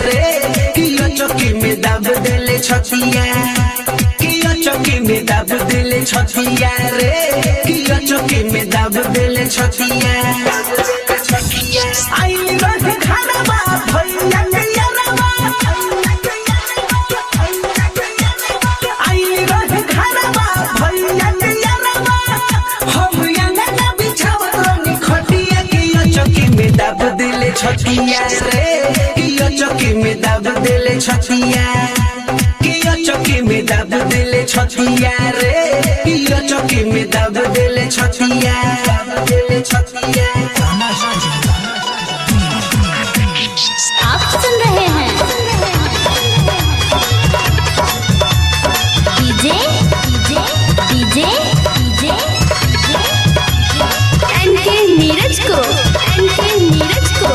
रे कियो चौकी में दाब देले छतिया कियो चौकी में दाब देले छतिया रे कियो चौकी में दाब देले छतिया आई रहे घरवा भैया के यारवा आई रहे घरवा भैया के यारवा हम अंगना बिछावनी खटिया कियो चौकी में दाब देले छतिया रे कियो चौकी में दाब देले छतिया कियो चौकी में दाब देले छतिया रे कियो चौकी में दाब देले छतिया देले छतिया। आप सुन रहे हैं DJ DJ DJ DJ NK Neeraj को एनके नीरज को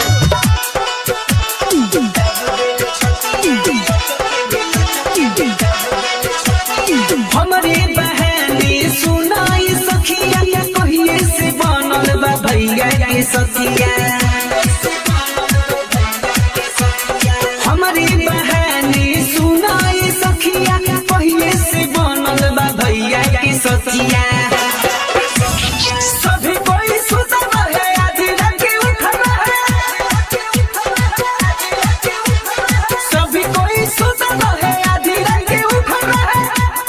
हमारी बहनी सुनाई सखिया कहिए से बनल बा भैया के सखिया हमारी बहनी सुनाई सखिया कहिए से बनल बा भैया के सखिया सभी कोई सुता रहे आधी रात के उठ रहे सभी कोई सुता रहे आधी रात के उठ रहे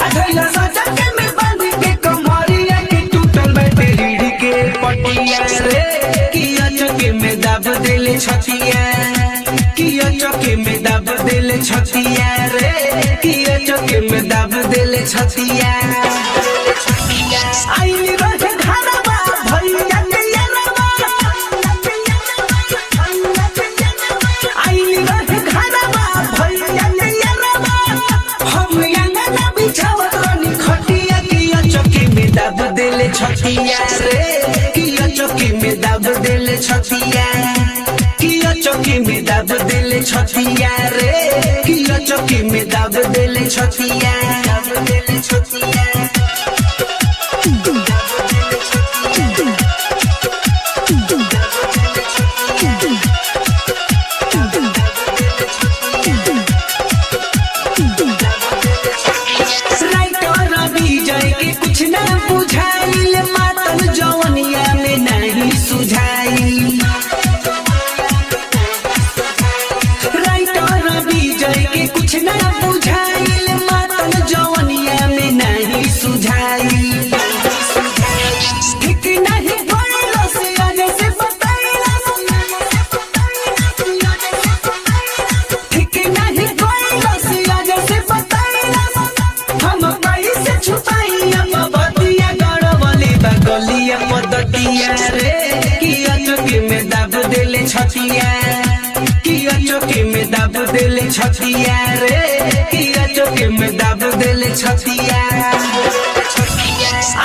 अधैला सजा के में बांध के कमरिया के टूटल बैठे रीढ़ के पटिया रे किया चौकी में दाब देले छतिया किया चौकी में दाब देले छतिया रे किया चौकी में दाब देले छतिया आई रहे घरवा भैया के यारवा आई रहे घरवा भैया के यारवा हम अंगना बिछावनी खटिया किया चौकी में दाब देले छतिया रे किया चौकी में दाब देले छतिया किया चौकी में दाब देले छतिया रे किया चौकी में दाब देले छतिया दाब देले छतिया। विजय के कुछ ना बुझाइल मातल जवनिया में नहीं सुझाइल राइटर विजय के कुछ ना बुझाइल मातल जवनिया में नहीं सुझाइल ठीक नहीं भइल से आगे से बताइला ठीक नहीं भइल से आगे से बताइला हम कैसे छुपाई अब बतिया गड़बली बगलिया पदकिया रे किया चौकी में दाब देले छतिया किया चौकी में दाब देले छतिया रे किया चौकी में दाब देले छतिया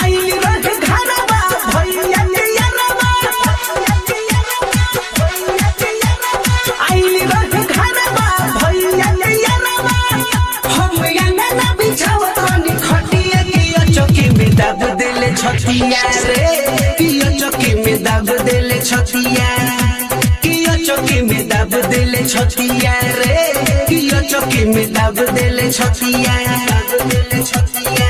आई रहे घरवा भैया के यारवा आई रहे घरवा भैया के यारवा हम अंगना बिछावनी खटिया किया चौकी में दाब देले छतिया रे किया चौकी में दाब देले छतिया किया चौकी में दाब देले छतिया रे किया चौकी में दाब देले छतिया दाब देले छतिया।